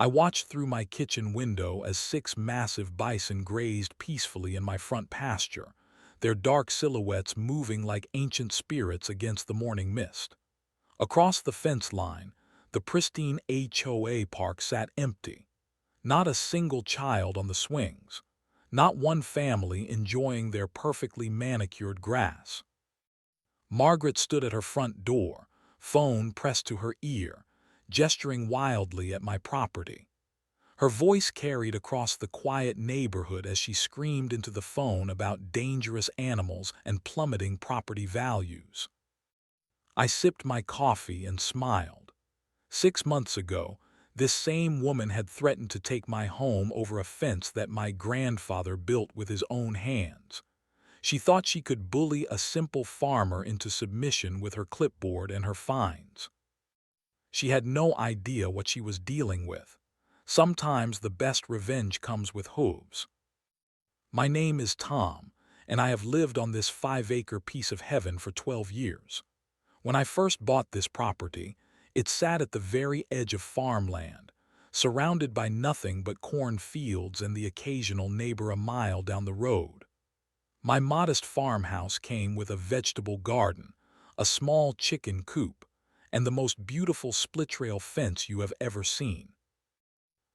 I watched through my kitchen window as 6 massive bison grazed peacefully in my front pasture, their dark silhouettes moving like ancient spirits against the morning mist. Across the fence line, the pristine HOA park sat empty. Not a single child on the swings. Not one family enjoying their perfectly manicured grass. Margaret stood at her front door, phone pressed to her ear, gesturing wildly at my property. Her voice carried across the quiet neighborhood as she screamed into the phone about dangerous animals and plummeting property values. I sipped my coffee and smiled. 6 months ago, this same woman had threatened to take my home over a fence that my grandfather built with his own hands. She thought she could bully a simple farmer into submission with her clipboard and her fines. She had no idea what she was dealing with. Sometimes the best revenge comes with hooves. My name is Tom, and I have lived on this 5-acre piece of heaven for 12 years. When I first bought this property, it sat at the very edge of farmland, surrounded by nothing but cornfields and the occasional neighbor a mile down the road. My modest farmhouse came with a vegetable garden, a small chicken coop, and the most beautiful split-rail fence you have ever seen.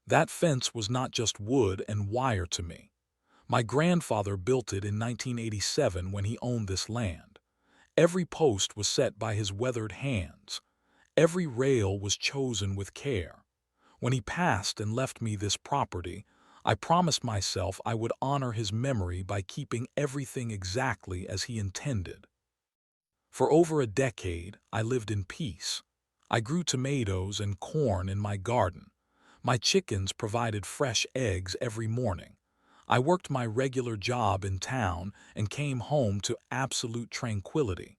That fence was not just wood and wire to me. My grandfather built it in 1987 when he owned this land. Every post was set by his weathered hands. Every rail was chosen with care. When he passed and left me this property, I promised myself I would honor his memory by keeping everything exactly as he intended. For over a decade, I lived in peace. I grew tomatoes and corn in my garden. My chickens provided fresh eggs every morning. I worked my regular job in town and came home to absolute tranquility.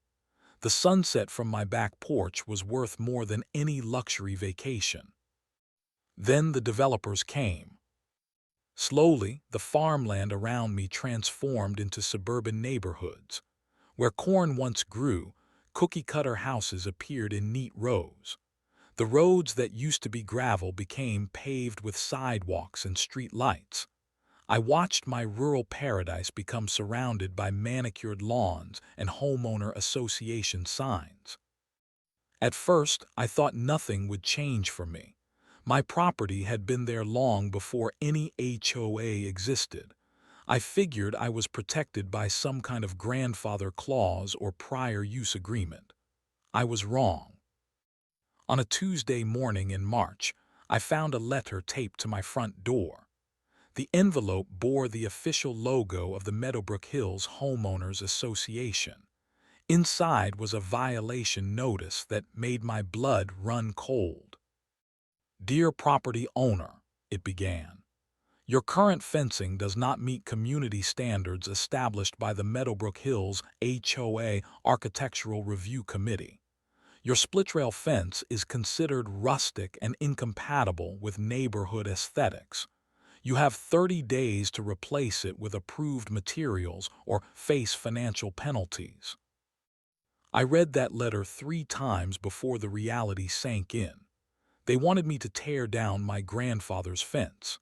The sunset from my back porch was worth more than any luxury vacation. Then the developers came. Slowly, the farmland around me transformed into suburban neighborhoods. Where corn once grew, cookie-cutter houses appeared in neat rows. The roads that used to be gravel became paved with sidewalks and street lights. I watched my rural paradise become surrounded by manicured lawns and homeowner association signs. At first, I thought nothing would change for me. My property had been there long before any HOA existed. I figured I was protected by some kind of grandfather clause or prior use agreement. I was wrong. On a Tuesday morning in March, I found a letter taped to my front door. The envelope bore the official logo of the Meadowbrook Hills Homeowners Association. Inside was a violation notice that made my blood run cold. "Dear property owner," it began, "your current fencing does not meet community standards established by the Meadowbrook Hills HOA Architectural Review Committee. Your split-rail fence is considered rustic and incompatible with neighborhood aesthetics. You have 30 days to replace it with approved materials or face financial penalties." I read that letter 3 times before the reality sank in. They wanted me to tear down my grandfather's fence.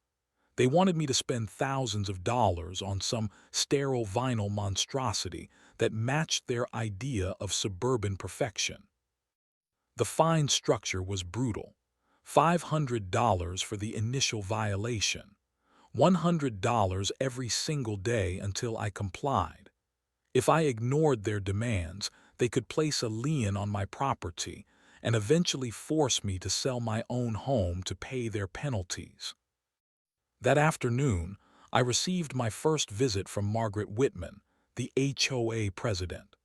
They wanted me to spend thousands of dollars on some sterile vinyl monstrosity that matched their idea of suburban perfection. The fine structure was brutal. $500 for the initial violation. $100 every single day until I complied. If I ignored their demands, they could place a lien on my property and eventually force me to sell my own home to pay their penalties. That afternoon, I received my first visit from Margaret Whitman, the HOA president.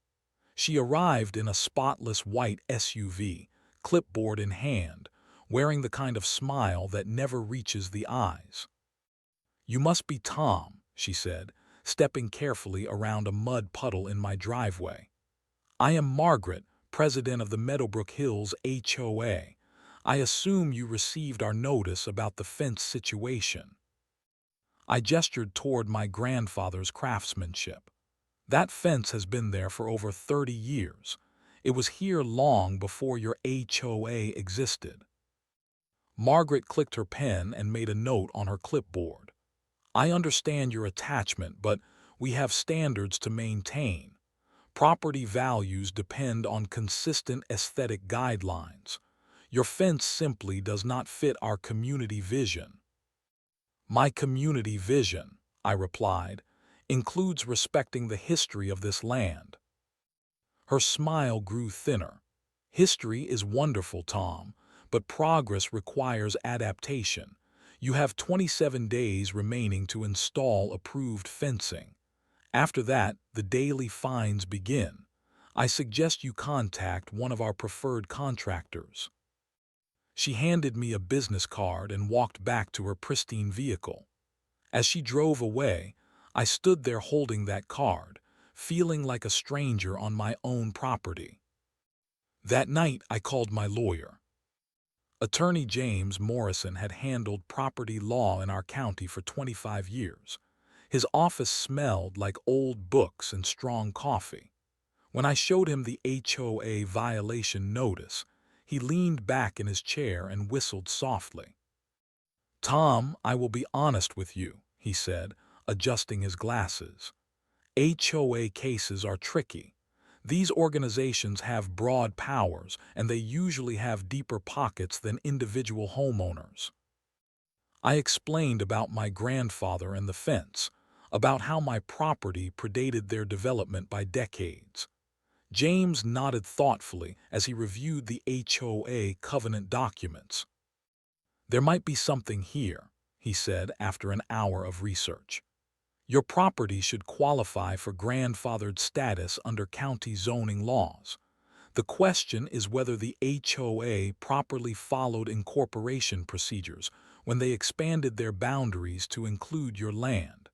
She arrived in a spotless white SUV, clipboard in hand, wearing the kind of smile that never reaches the eyes. "You must be Tom," she said, stepping carefully around a mud puddle in my driveway. "I am Margaret, president of the Meadowbrook Hills HOA. I assume you received our notice about the fence situation." I gestured toward my grandfather's craftsmanship. "That fence has been there for over 30 years. It was here long before your HOA existed." Margaret clicked her pen and made a note on her clipboard. I understand your attachment, but we have standards to maintain. Property values depend on consistent aesthetic guidelines. Your fence simply does not fit our community vision. My community vision, I replied, includes respecting the history of this land. Her smile grew thinner. History is wonderful, Tom, but progress requires adaptation. You have 27 days remaining to install approved fencing. After that, the daily fines begin. I suggest you contact one of our preferred contractors. She handed me a business card and walked back to her pristine vehicle. As she drove away, I stood there holding that card, feeling like a stranger on my own property. That night, I called my lawyer. Attorney James Morrison had handled property law in our county for 25 years. His office smelled like old books and strong coffee. When I showed him the HOA violation notice, he leaned back in his chair and whistled softly. Tom, I will be honest with you, he said, adjusting his glasses. HOA cases are tricky. These organizations have broad powers, and they usually have deeper pockets than individual homeowners. I explained about my grandfather and the fence, about how my property predated their development by decades. James nodded thoughtfully as he reviewed the HOA covenant documents. There might be something here, he said after an hour of research. Your property should qualify for grandfathered status under county zoning laws. The question is whether the HOA properly followed incorporation procedures when they expanded their boundaries to include your land.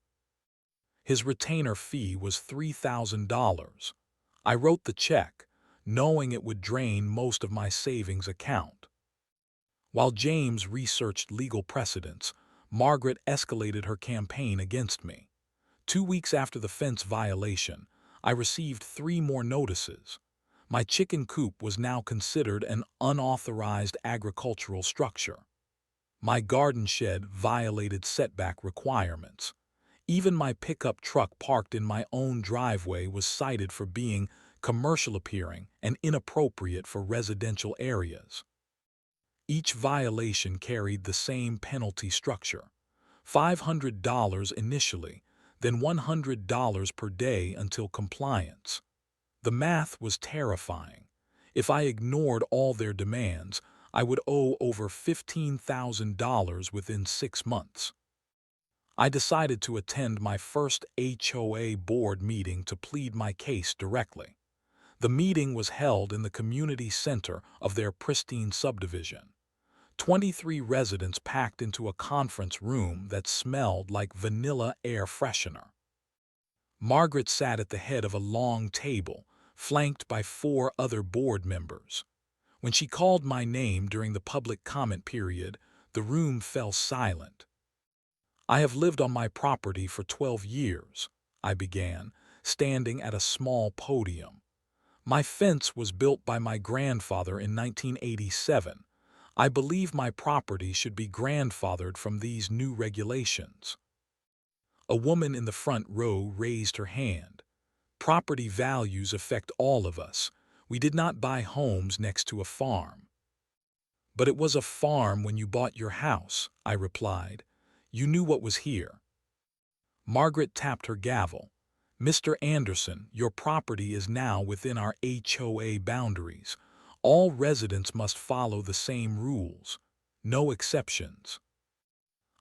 His retainer fee was $3,000. I wrote the check, knowing it would drain most of my savings account. While James researched legal precedents, Margaret escalated her campaign against me. 2 weeks after the fence violation, I received 3 more notices. My chicken coop was now considered an unauthorized agricultural structure. My garden shed violated setback requirements. Even my pickup truck parked in my own driveway was cited for being commercial appearing and inappropriate for residential areas. Each violation carried the same penalty structure: $500 initially, then $100 per day until compliance. The math was terrifying. If I ignored all their demands, I would owe over $15,000 within 6 months. I decided to attend my first HOA board meeting to plead my case directly. The meeting was held in the community center of their pristine subdivision. 23 residents packed into a conference room that smelled like vanilla air freshener. Margaret sat at the head of a long table, flanked by 4 other board members. When she called my name during the public comment period, the room fell silent. I have lived on my property for 12 years, I began, standing at a small podium. My fence was built by my grandfather in 1987. I believe my property should be grandfathered from these new regulations. A woman in the front row raised her hand. Property values affect all of us. We did not buy homes next to a farm. But it was a farm when you bought your house, I replied. You knew what was here. Margaret tapped her gavel. Mr. Anderson, your property is now within our HOA boundaries. All residents must follow the same rules. No exceptions.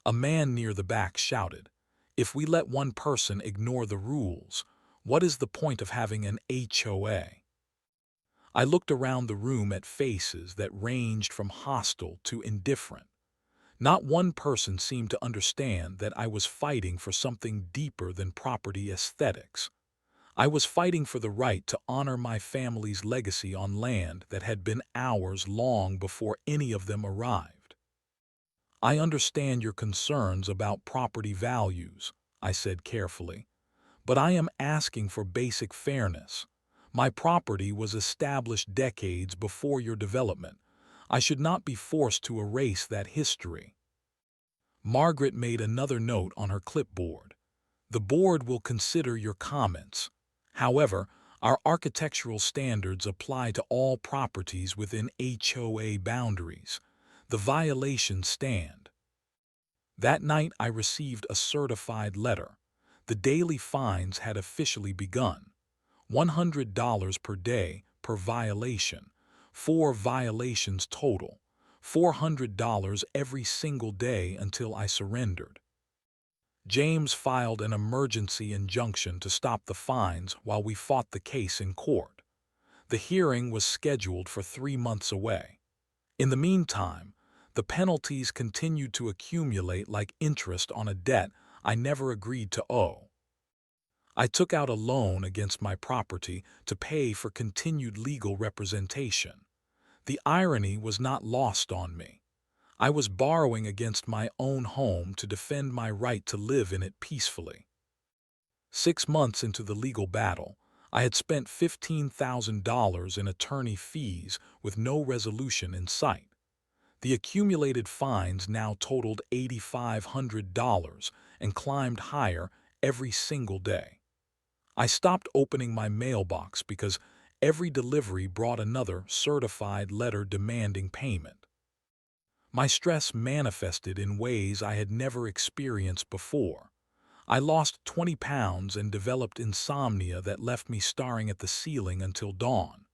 A man near the back shouted, "If we let one person ignore the rules, what is the point of having an HOA?" I looked around the room at faces that ranged from hostile to indifferent. Not one person seemed to understand that I was fighting for something deeper than property aesthetics. I was fighting for the right to honor my family's legacy on land that had been ours long before any of them arrived. I understand your concerns about property values, I said carefully, but I am asking for basic fairness. My property was established decades before your development. I should not be forced to erase that history. Margaret made another note on her clipboard. The board will consider your comments. However, our architectural standards apply to all properties within HOA boundaries. The violations stand. That night I received a certified letter. The daily fines had officially begun. $100 per day per violation. 4 violations total. $400 every single day until I surrendered. James filed an emergency injunction to stop the fines while we fought the case in court. The hearing was scheduled for 3 months away. In the meantime, the penalties continued to accumulate like interest on a debt I never agreed to owe. I took out a loan against my property to pay for continued legal representation. The irony was not lost on me. I was borrowing against my own home to defend my right to live in it peacefully. 6 months into the legal battle, I had spent $15,000 in attorney fees with no resolution in sight. The accumulated fines now totaled $8,500 and climbed higher every single day. I stopped opening my mailbox because every delivery brought another certified letter demanding payment. My stress manifested in ways I had never experienced before. I lost 20 pounds and developed insomnia that left me staring at the ceiling until dawn.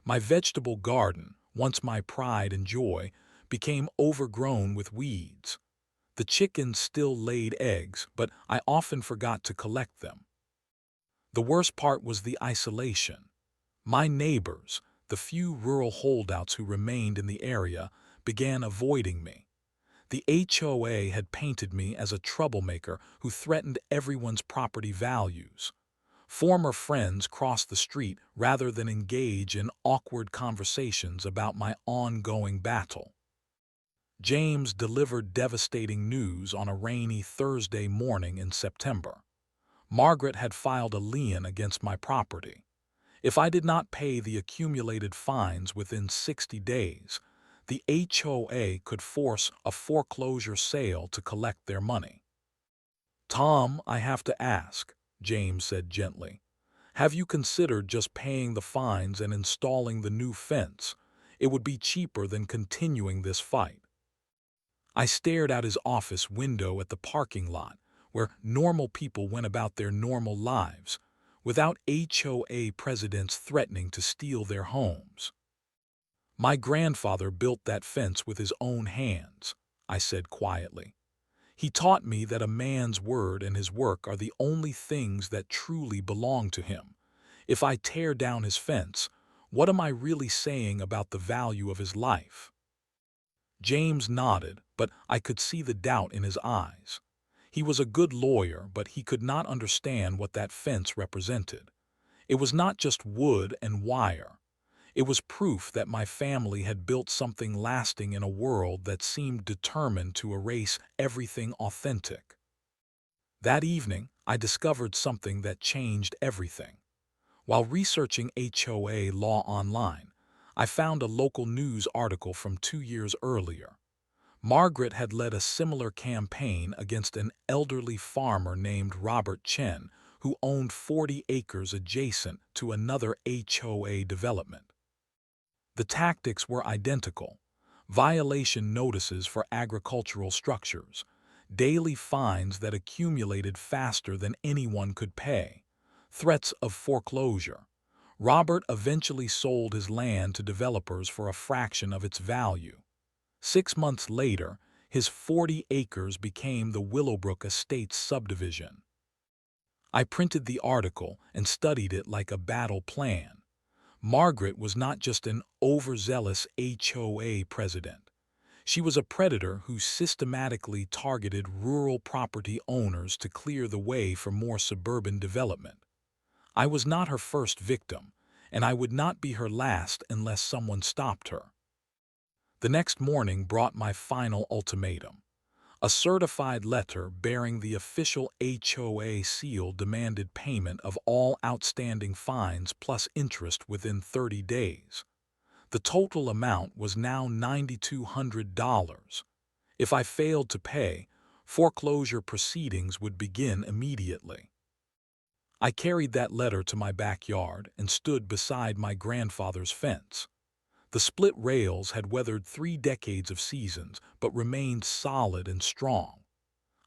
My vegetable garden, once my pride and joy, became overgrown with weeds. The chickens still laid eggs, but I often forgot to collect them. The worst part was the isolation. My neighbors, the few rural holdouts who remained in the area, began avoiding me. The HOA had painted me as a troublemaker who threatened everyone's property values. Former friends crossed the street rather than engage in awkward conversations about my ongoing battle. James delivered devastating news on a rainy Thursday morning in September. Margaret had filed a lien against my property. If I did not pay the accumulated fines within 60 days, the HOA could force a foreclosure sale to collect their money. "Tom, I have to ask," James said gently. "Have you considered just paying the fines and installing the new fence? It would be cheaper than continuing this fight." I stared out his office window at the parking lot, where normal people went about their normal lives, without HOA presidents threatening to steal their homes. "My grandfather built that fence with his own hands," I said quietly. "He taught me that a man's word and his work are the only things that truly belong to him. If I tear down his fence, what am I really saying about the value of his life?" James nodded, but I could see the doubt in his eyes. He was a good lawyer, but he could not understand what that fence represented. It was not just wood and wire. It was proof that my family had built something lasting in a world that seemed determined to erase everything authentic. That evening, I discovered something that changed everything. While researching HOA law online, I found a local news article from 2 years earlier. Margaret had led a similar campaign against an elderly farmer named Robert Chen, who owned 40 acres adjacent to another HOA development. The tactics were identical: violation notices for agricultural structures, daily fines that accumulated faster than anyone could pay, threats of foreclosure. Robert eventually sold his land to developers for a fraction of its value. 6 months later, his 40 acres became the Willowbrook Estates subdivision. I printed the article and studied it like a battle plan. Margaret was not just an overzealous HOA president. She was a predator who systematically targeted rural property owners to clear the way for more suburban development. I was not her first victim, and I would not be her last unless someone stopped her. The next morning brought my final ultimatum. A certified letter bearing the official HOA seal demanded payment of all outstanding fines plus interest within 30 days. The total amount was now $9,200. If I failed to pay, foreclosure proceedings would begin immediately. I carried that letter to my backyard and stood beside my grandfather's fence. The split rails had weathered 3 decades of seasons, but remained solid and strong.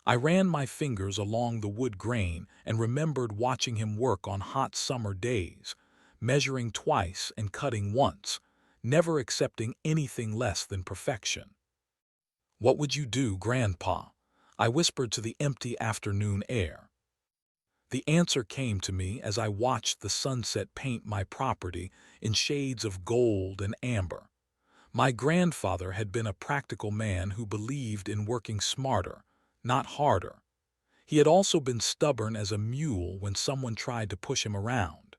I ran my fingers along the wood grain and remembered watching him work on hot summer days, measuring twice and cutting once, never accepting anything less than perfection. "What would you do, Grandpa?" I whispered to the empty afternoon air. The answer came to me as I watched the sunset paint my property in shades of gold and amber. My grandfather had been a practical man who believed in working smarter, not harder. He had also been stubborn as a mule when someone tried to push him around.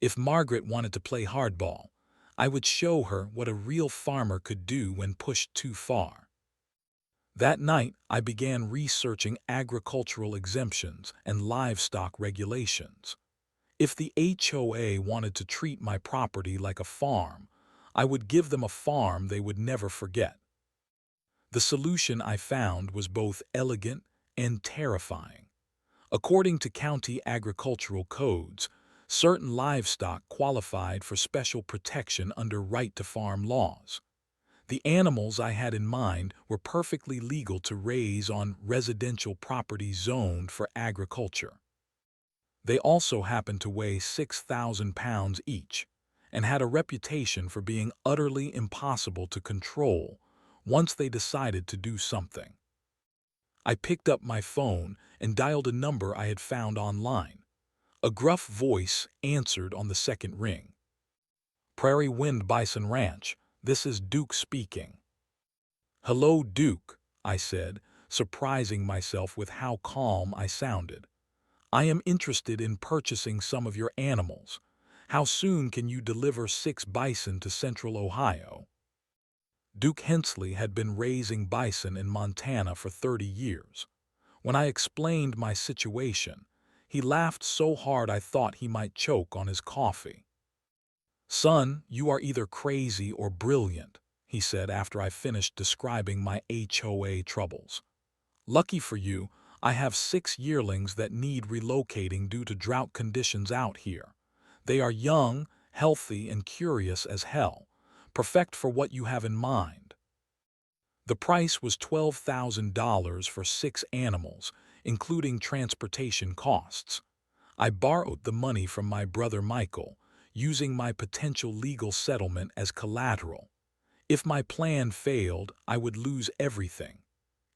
If Margaret wanted to play hardball, I would show her what a real farmer could do when pushed too far. That night, I began researching agricultural exemptions and livestock regulations. If the HOA wanted to treat my property like a farm, I would give them a farm they would never forget. The solution I found was both elegant and terrifying. According to county agricultural codes, certain livestock qualified for special protection under right-to-farm laws. The animals I had in mind were perfectly legal to raise on residential property zoned for agriculture. They also happened to weigh 6,000 pounds each and had a reputation for being utterly impossible to control once they decided to do something. I picked up my phone and dialed a number I had found online. A gruff voice answered on the second ring. "Prairie Wind Bison Ranch, this is Duke speaking." "Hello, Duke," I said, surprising myself with how calm I sounded. "I am interested in purchasing some of your animals. How soon can you deliver 6 bison to Central Ohio?" Duke Hensley had been raising bison in Montana for 30 years. When I explained my situation, he laughed so hard I thought he might choke on his coffee. "Son, you are either crazy or brilliant," he said after I finished describing my HOA troubles. "Lucky for you, I have 6 yearlings that need relocating due to drought conditions out here. They are young, healthy, and curious as hell, perfect for what you have in mind." The price was $12,000 for 6 animals, including transportation costs. I borrowed the money from my brother Michael, using my potential legal settlement as collateral. If my plan failed, I would lose everything.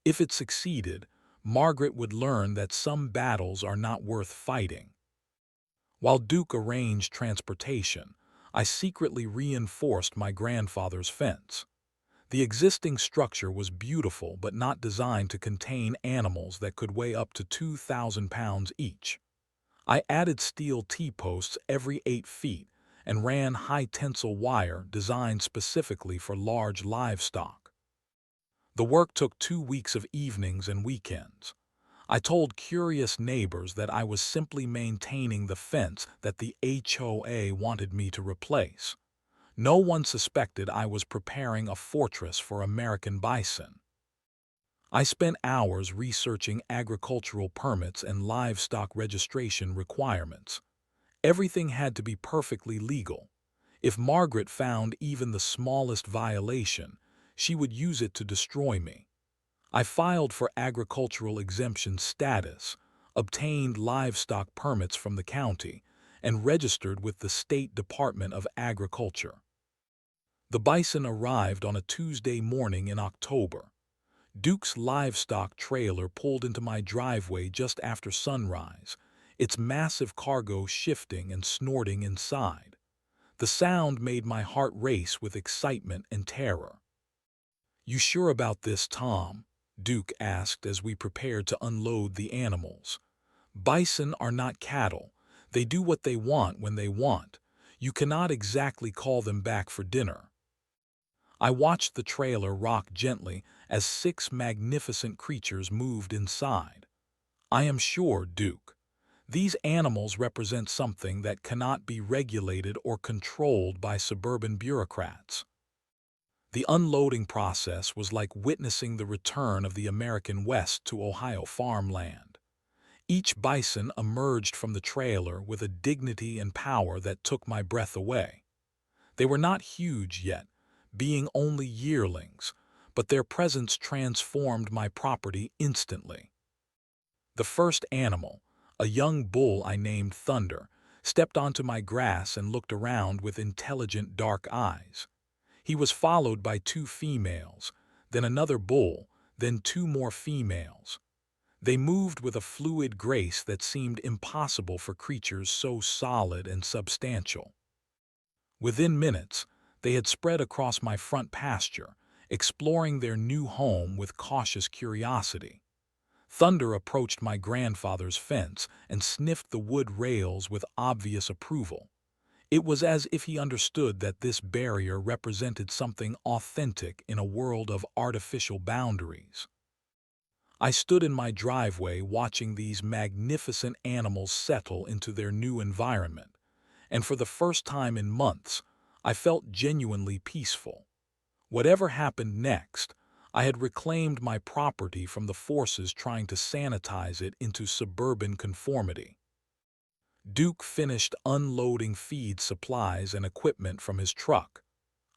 If it succeeded, Margaret would learn that some battles are not worth fighting. While Duke arranged transportation, I secretly reinforced my grandfather's fence. The existing structure was beautiful but not designed to contain animals that could weigh up to 2,000 pounds each. I added steel T-posts every 8 feet and ran high-tensile wire designed specifically for large livestock. The work took 2 weeks of evenings and weekends. I told curious neighbors that I was simply maintaining the fence that the HOA wanted me to replace. No one suspected I was preparing a fortress for American bison. I spent hours researching agricultural permits and livestock registration requirements. Everything had to be perfectly legal. If Margaret found even the smallest violation, she would use it to destroy me. I filed for agricultural exemption status, obtained livestock permits from the county, and registered with the State Department of Agriculture. The bison arrived on a Tuesday morning in October. Duke's livestock trailer pulled into my driveway just after sunrise, its massive cargo shifting and snorting inside. The sound made my heart race with excitement and terror. "You sure about this, Tom?" Duke asked as we prepared to unload the animals. "Bison are not cattle. They do what they want when they want. You cannot exactly call them back for dinner." I watched the trailer rock gently as 6 magnificent creatures moved inside. "I am sure, Duke. These animals represent something that cannot be regulated or controlled by suburban bureaucrats. The unloading process was like witnessing the return of the American West to Ohio farmland. Each bison emerged from the trailer with a dignity and power that took my breath away. They were not huge yet, being only yearlings, but their presence transformed my property instantly. The first animal, a young bull I named Thunder, stepped onto my grass and looked around with intelligent dark eyes. He was followed by two females, then another bull, then two more females. They moved with a fluid grace that seemed impossible for creatures so solid and substantial. Within minutes, they had spread across my front pasture, exploring their new home with cautious curiosity. Thunder approached my grandfather's fence and sniffed the wood rails with obvious approval. It was as if he understood that this barrier represented something authentic in a world of artificial boundaries. I stood in my driveway watching these magnificent animals settle into their new environment, and for the first time in months, I felt genuinely peaceful. Whatever happened next, I had reclaimed my property from the forces trying to sanitize it into suburban conformity. Duke finished unloading feed supplies and equipment from his truck.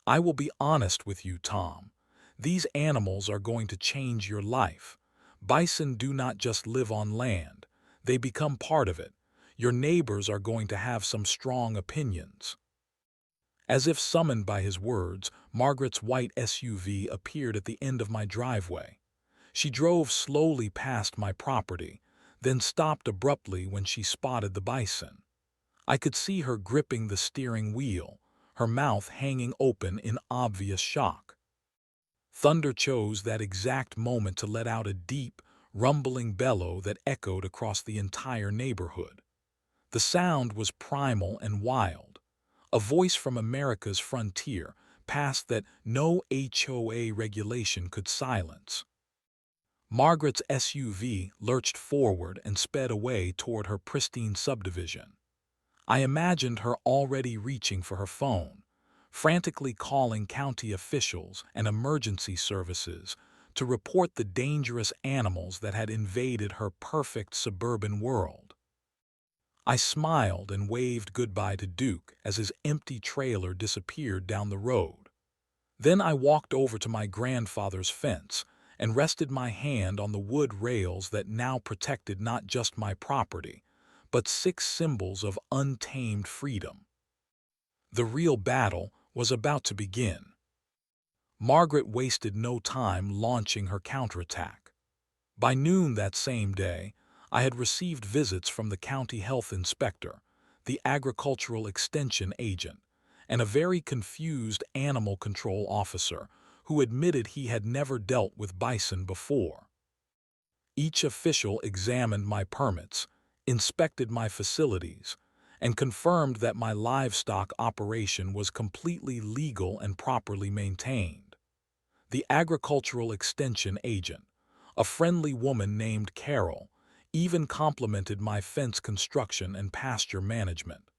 "I will be honest with you, Tom. These animals are going to change your life. Bison do not just live on land. They become part of it. Your neighbors are going to have some strong opinions." As if summoned by his words, Margaret's white SUV appeared at the end of my driveway. She drove slowly past my property, then stopped abruptly when she spotted the bison. I could see her gripping the steering wheel, her mouth hanging open in obvious shock. Thunder chose that exact moment to let out a deep, rumbling bellow that echoed across the entire neighborhood. The sound was primal and wild. A voice from America's frontier passed that no HOA regulation could silence. Margaret's SUV lurched forward and sped away toward her pristine subdivision. I imagined her already reaching for her phone, frantically calling county officials and emergency services to report the dangerous animals that had invaded her perfect suburban world. I smiled and waved goodbye to Duke as his empty trailer disappeared down the road. Then I walked over to my grandfather's fence and rested my hand on the wood rails that now protected not just my property, but 6 symbols of untamed freedom. The real battle was about to begin. Margaret wasted no time launching her counterattack. By noon that same day, I had received visits from the county health inspector, the agricultural extension agent, and a very confused animal control officer who admitted he had never dealt with bison before. Each official examined my permits, inspected my facilities, and confirmed that my livestock operation was completely legal and properly maintained. The agricultural extension agent, a friendly woman named Carol, even complimented my fence construction and pasture management.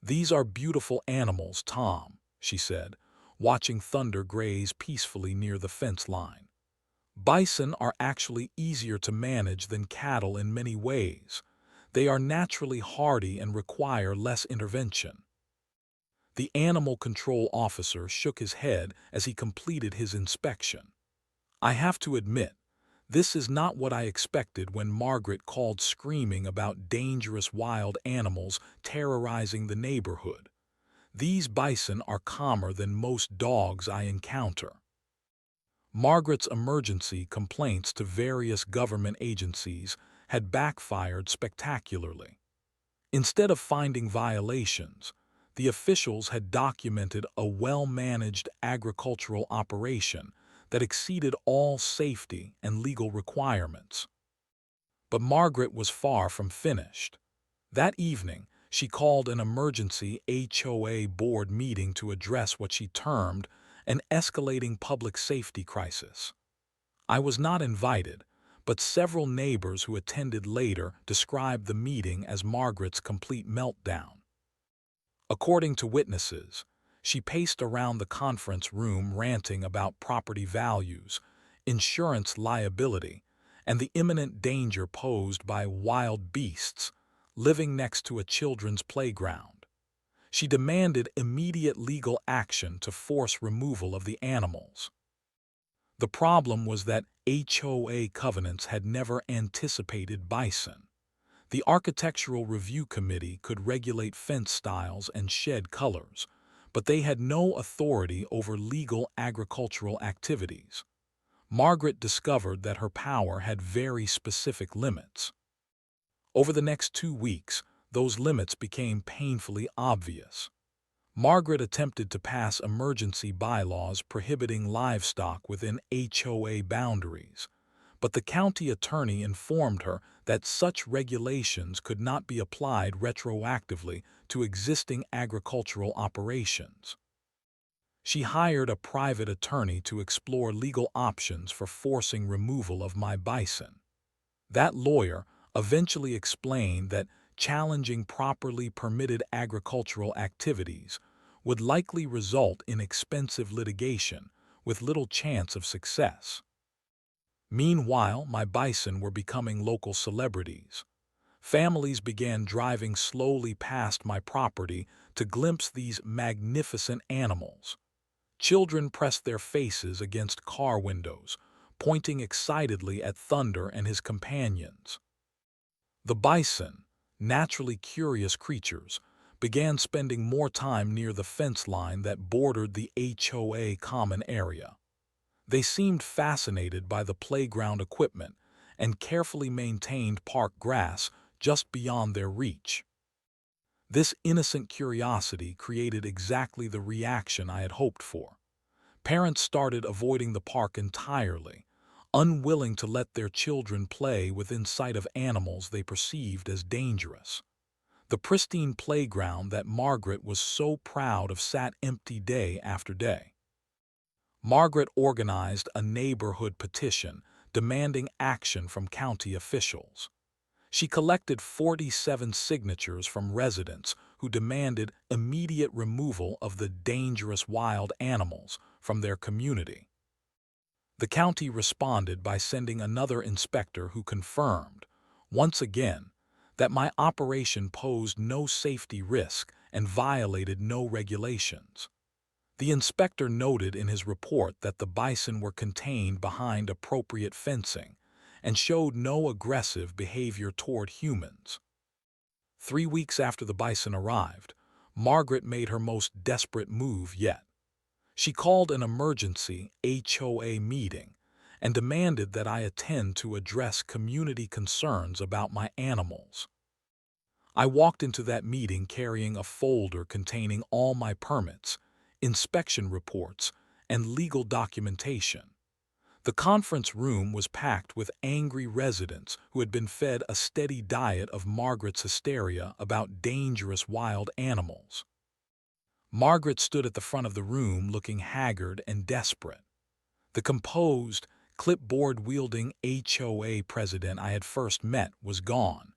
"These are beautiful animals, Tom," she said, watching Thunder graze peacefully near the fence line. "Bison are actually easier to manage than cattle in many ways. They are naturally hardy and require less intervention." The animal control officer shook his head as he completed his inspection. I have to admit, this is not what I expected when Margaret called screaming about dangerous wild animals terrorizing the neighborhood. These bison are calmer than most dogs I encounter. Margaret's emergency complaints to various government agencies had backfired spectacularly. Instead of finding violations, the officials had documented a well-managed agricultural operation that exceeded all safety and legal requirements. But Margaret was far from finished. That evening, she called an emergency HOA board meeting to address what she termed an escalating public safety crisis. I was not invited, but several neighbors who attended later described the meeting as Margaret's complete meltdown. According to witnesses, she paced around the conference room ranting about property values, insurance liability, and the imminent danger posed by wild beasts living next to a children's playground. She demanded immediate legal action to force removal of the animals. The problem was that HOA covenants had never anticipated bison. The Architectural Review Committee could regulate fence styles and shed colors, but they had no authority over legal agricultural activities. Margaret discovered that her power had very specific limits. Over the next 2 weeks, those limits became painfully obvious. Margaret attempted to pass emergency bylaws prohibiting livestock within HOA boundaries, but the county attorney informed her that such regulations could not be applied retroactively to existing agricultural operations. She hired a private attorney to explore legal options for forcing removal of my bison. That lawyer eventually explained that challenging properly permitted agricultural activities would likely result in expensive litigation with little chance of success. Meanwhile, my bison were becoming local celebrities. Families began driving slowly past my property to glimpse these magnificent animals. Children pressed their faces against car windows, pointing excitedly at Thunder and his companions. The bison, naturally curious creatures, began spending more time near the fence line that bordered the HOA common area. They seemed fascinated by the playground equipment and carefully maintained park grass just beyond their reach. This innocent curiosity created exactly the reaction I had hoped for. Parents started avoiding the park entirely, unwilling to let their children play within sight of animals they perceived as dangerous. The pristine playground that Margaret was so proud of sat empty day after day. Margaret organized a neighborhood petition demanding action from county officials. She collected 47 signatures from residents who demanded immediate removal of the dangerous wild animals from their community. The county responded by sending another inspector who confirmed, once again, that my operation posed no safety risk and violated no regulations. The inspector noted in his report that the bison were contained behind appropriate fencing and showed no aggressive behavior toward humans. 3 weeks after the bison arrived, Margaret made her most desperate move yet. She called an emergency HOA meeting and demanded that I attend to address community concerns about my animals. I walked into that meeting carrying a folder containing all my permits, inspection reports, and legal documentation. The conference room was packed with angry residents who had been fed a steady diet of Margaret's hysteria about dangerous wild animals. Margaret stood at the front of the room looking haggard and desperate. The composed, clipboard-wielding HOA president I had first met was gone,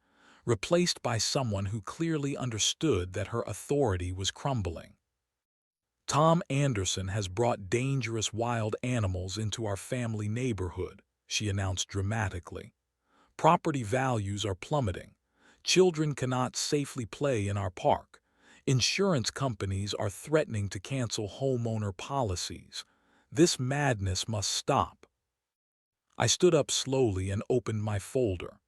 replaced by someone who clearly understood that her authority was crumbling. "Tom Anderson has brought dangerous wild animals into our family neighborhood," she announced dramatically. "Property values are plummeting. Children cannot safely play in our park. Insurance companies are threatening to cancel homeowner policies. This madness must stop." I stood up slowly and opened my folder.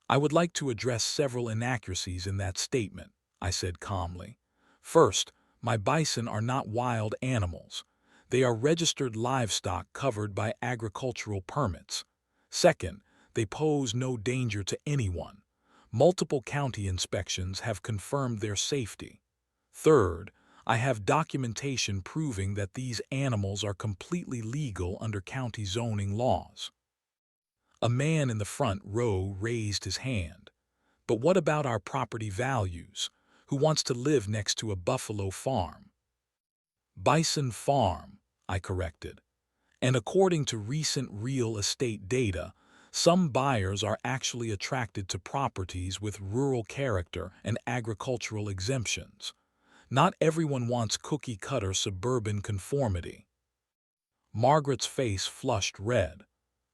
"I would like to address several inaccuracies in that statement," I said calmly. "First, my bison are not wild animals. They are registered livestock covered by agricultural permits. Second, they pose no danger to anyone. Multiple county inspections have confirmed their safety. Third, I have documentation proving that these animals are completely legal under county zoning laws." A man in the front row raised his hand. "But what about our property values? Who wants to live next to a buffalo farm?" "Bison farm," I corrected. "And according to recent real estate data, Some buyers are actually attracted to properties with rural character and agricultural exemptions. Not everyone wants cookie-cutter suburban conformity. Margaret's face flushed red.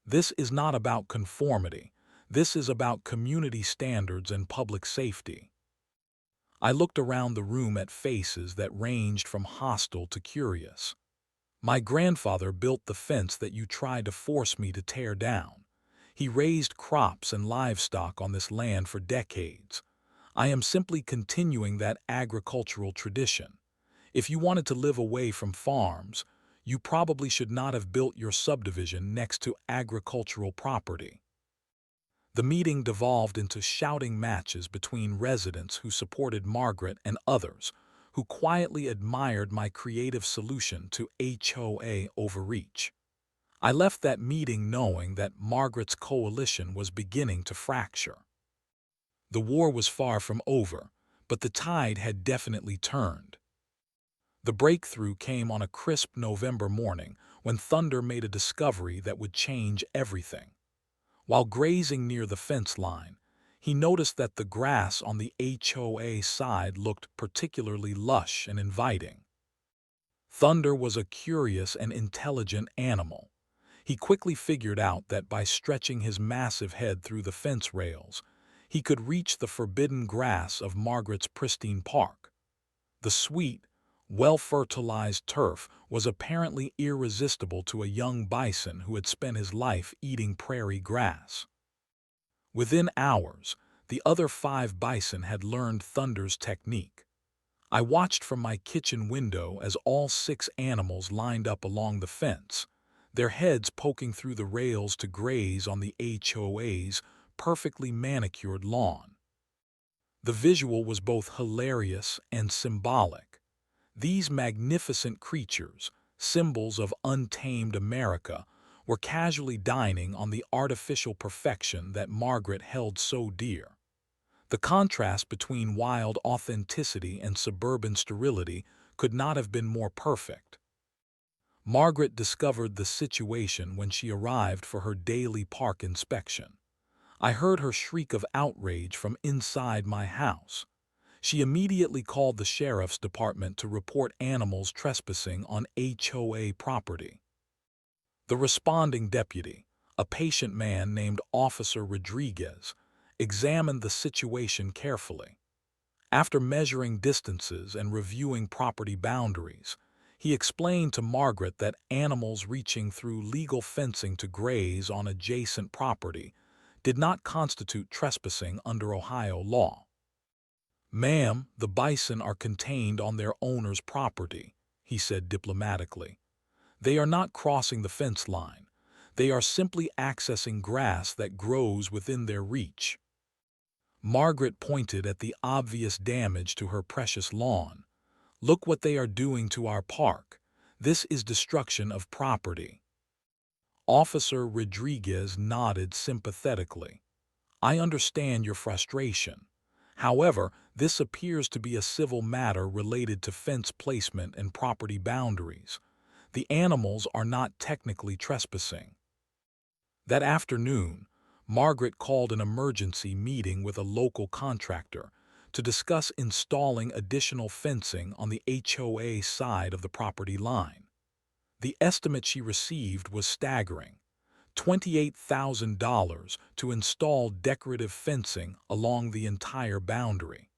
This is not about conformity. This is about community standards and public safety. I looked around the room at faces that ranged from hostile to curious. My grandfather built the fence that you tried to force me to tear down. He raised crops and livestock on this land for decades. I am simply continuing that agricultural tradition. If you wanted to live away from farms, you probably should not have built your subdivision next to agricultural property. The meeting devolved into shouting matches between residents who supported Margaret and others who quietly admired my creative solution to HOA overreach. I left that meeting knowing that Margaret's coalition was beginning to fracture. The war was far from over, but the tide had definitely turned. The breakthrough came on a crisp November morning when Thunder made a discovery that would change everything. While grazing near the fence line, he noticed that the grass on the HOA side looked particularly lush and inviting. Thunder was a curious and intelligent animal. He quickly figured out that by stretching his massive head through the fence rails, he could reach the forbidden grass of Margaret's pristine park. The sweet, well-fertilized turf was apparently irresistible to a young bison who had spent his life eating prairie grass. Within hours, the other 5 bison had learned Thunder's technique. I watched from my kitchen window as all 6 animals lined up along the fence, their heads poking through the rails to graze on the HOA's perfectly manicured lawn. The visual was both hilarious and symbolic. These magnificent creatures, symbols of untamed America, were casually dining on the artificial perfection that Margaret held so dear. The contrast between wild authenticity and suburban sterility could not have been more perfect. Margaret discovered the situation when she arrived for her daily park inspection. I heard her shriek of outrage from inside my house. She immediately called the sheriff's department to report animals trespassing on HOA property. The responding deputy, a patient man named Officer Rodriguez, examined the situation carefully. After measuring distances and reviewing property boundaries, he explained to Margaret that animals reaching through legal fencing to graze on adjacent property did not constitute trespassing under Ohio law. "Ma'am, the bison are contained on their owner's property," he said diplomatically. "They are not crossing the fence line. They are simply accessing grass that grows within their reach." Margaret pointed at the obvious damage to her precious lawn. "Look what they are doing to our park. This is destruction of property." Officer Rodriguez nodded sympathetically. "I understand your frustration. However, this appears to be a civil matter related to fence placement and property boundaries. The animals are not technically trespassing." That afternoon, Margaret called an emergency meeting with a local contractor to discuss installing additional fencing on the HOA side of the property line. The estimate she received was staggering: $28,000 to install decorative fencing along the entire boundary.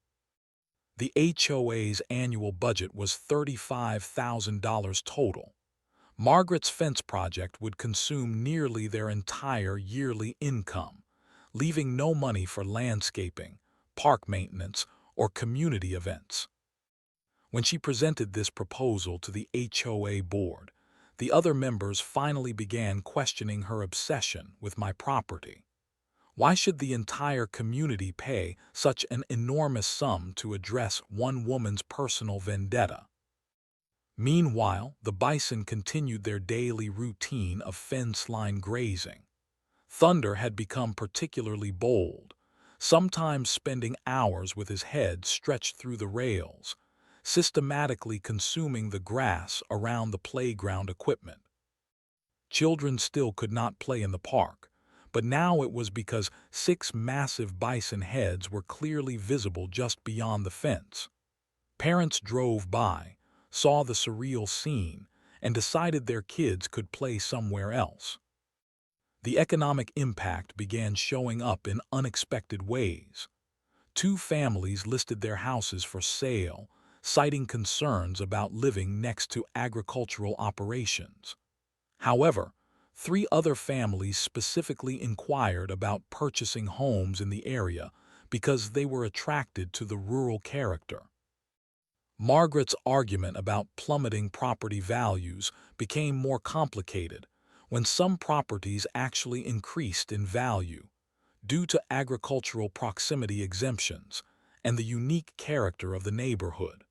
The HOA's annual budget was $35,000 total. Margaret's fence project would consume nearly their entire yearly income, leaving no money for landscaping, park maintenance, or community events. When she presented this proposal to the HOA board, the other members finally began questioning her obsession with my property. Why should the entire community pay such an enormous sum to address one woman's personal vendetta? Meanwhile, the bison continued their daily routine of fence line grazing. Thunder had become particularly bold, sometimes spending hours with his head stretched through the rails, systematically consuming the grass around the playground equipment. Children still could not play in the park, but now it was because 6 massive bison heads were clearly visible just beyond the fence. Parents drove by, saw the surreal scene, and decided their kids could play somewhere else. The economic impact began showing up in unexpected ways. 2 families listed their houses for sale, citing concerns about living next to agricultural operations. However, 3 other families specifically inquired about purchasing homes in the area because they were attracted to the rural character. Margaret's argument about plummeting property values became more complicated when some properties actually increased in value due to agricultural proximity exemptions and the unique character of the neighborhood.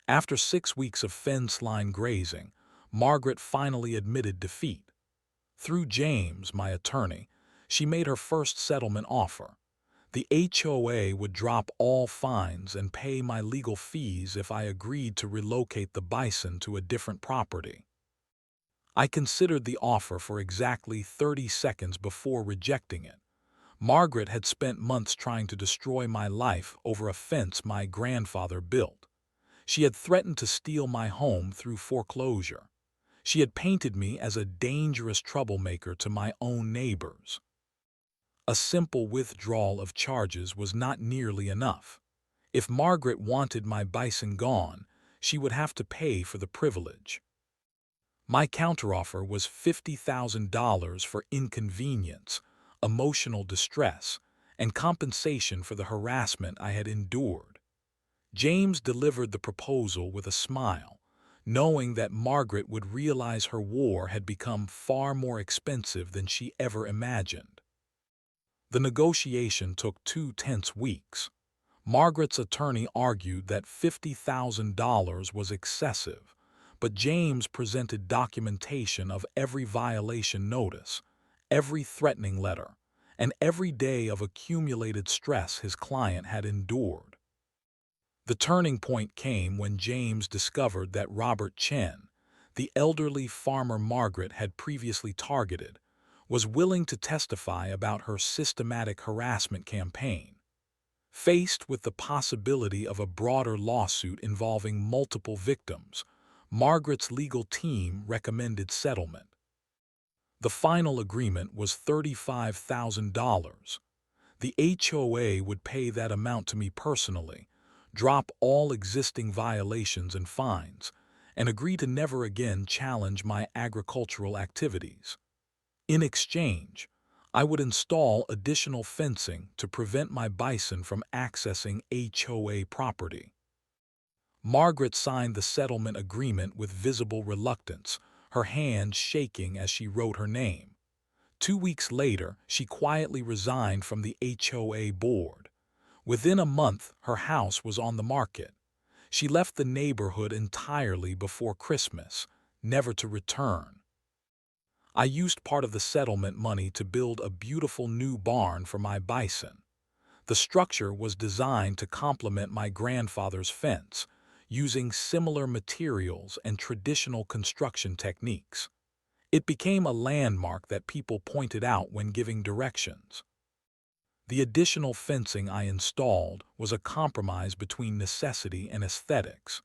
After 6 weeks of fence-line grazing, Margaret finally admitted defeat. Through James, my attorney, she made her first settlement offer. The HOA would drop all fines and pay my legal fees if I agreed to relocate the bison to a different property. I considered the offer for exactly 30 seconds before rejecting it. Margaret had spent months trying to destroy my life over a fence my grandfather built. She had threatened to steal my home through foreclosure. She had painted me as a dangerous troublemaker to my own neighbors. A simple withdrawal of charges was not nearly enough. If Margaret wanted my bison gone, she would have to pay for the privilege. My counteroffer was $50,000 for inconvenience, emotional distress, and compensation for the harassment I had endured. James delivered the proposal with a smile, knowing that Margaret would realize her war had become far more expensive than she ever imagined. The negotiation took 2 tense weeks. Margaret's attorney argued that $50,000 was excessive, but James presented documentation of every violation notice, every threatening letter, and every day of accumulated stress his client had endured. The turning point came when James discovered that Robert Chen, the elderly farmer Margaret had previously targeted, was willing to testify about her systematic harassment campaign. Faced with the possibility of a broader lawsuit involving multiple victims, Margaret's legal team recommended settlement. The final agreement was $35,000. The HOA would pay that amount to me personally, drop all existing violations and fines, and agree to never again challenge my agricultural activities. In exchange, I would install additional fencing to prevent my bison from accessing HOA property. Margaret signed the settlement agreement with visible reluctance, her hand shaking as she wrote her name. 2 weeks later, she quietly resigned from the HOA board. Within a month, her house was on the market. She left the neighborhood entirely before Christmas, never to return. I used part of the settlement money to build a beautiful new barn for my bison. The structure was designed to complement my grandfather's fence, using similar materials and traditional construction techniques. It became a landmark that people pointed out when giving directions. The additional fencing I installed was a compromise between necessity and aesthetics.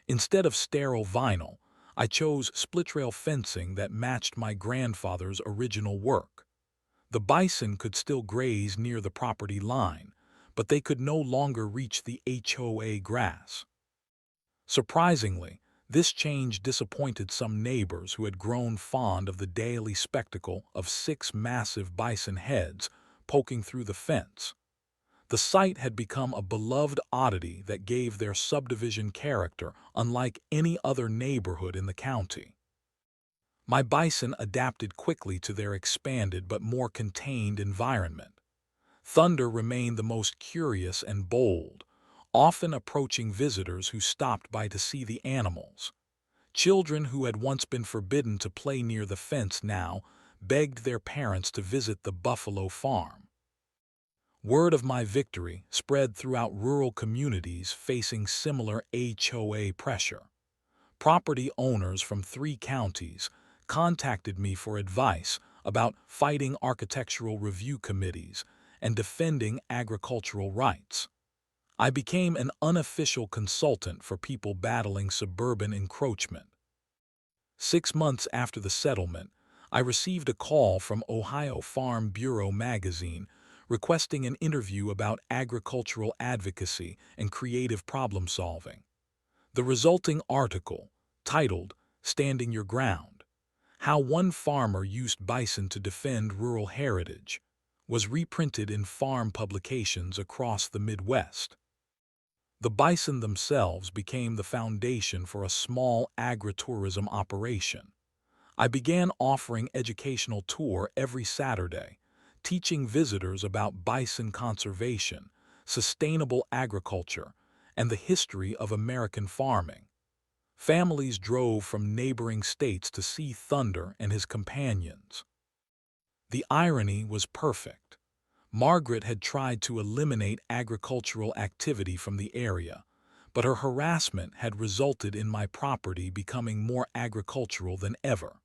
Instead of sterile vinyl, I chose split-rail fencing that matched my grandfather's original work. The bison could still graze near the property line, but they could no longer reach the HOA grass. Surprisingly, this change disappointed some neighbors who had grown fond of the daily spectacle of 6 massive bison heads poking through the fence. The site had become a beloved oddity that gave their subdivision character unlike any other neighborhood in the county. My bison adapted quickly to their expanded but more contained environment. Thunder remained the most curious and bold, often approaching visitors who stopped by to see the animals. Children who had once been forbidden to play near the fence now begged their parents to visit the buffalo farm. Word of my victory spread throughout rural communities facing similar HOA pressure. Property owners from 3 counties contacted me for advice about fighting architectural review committees and defending agricultural rights. I became an unofficial consultant for people battling suburban encroachment. 6 months after the settlement, I received a call from Ohio Farm Bureau magazine requesting an interview about agricultural advocacy and creative problem solving. The resulting article, titled "Standing Your Ground: How One Farmer Used Bison to Defend Rural Heritage," was reprinted in farm publications across the Midwest. The bison themselves became the foundation for a small agritourism operation. I began offering educational tour every Saturday, teaching visitors about bison conservation, sustainable agriculture, and the history of American farming. Families drove from neighboring states to see Thunder and his companions. The irony was perfect. Margaret had tried to eliminate agricultural activity from the area, but her harassment had resulted in my property becoming more agricultural than ever.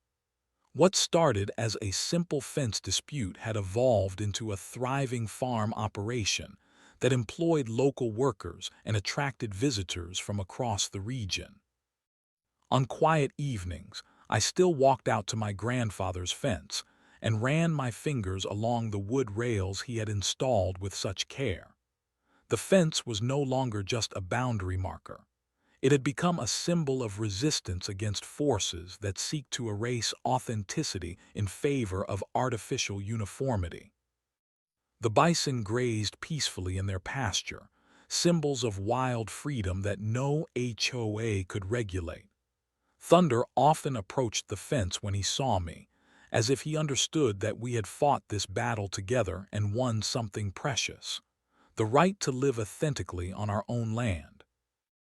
What started as a simple fence dispute had evolved into a thriving farm operation that employed local workers and attracted visitors from across the region. On quiet evenings, I still walked out to my grandfather's fence and ran my fingers along the wood rails he had installed with such care. The fence was no longer just a boundary marker. It had become a symbol of resistance against forces that seek to erase authenticity in favor of artificial uniformity. The bison grazed peacefully in their pasture, symbols of wild freedom that no HOA could regulate. Thunder often approached the fence when he saw me, as if he understood that we had fought this battle together and won something precious: the right to live authentically on our own land.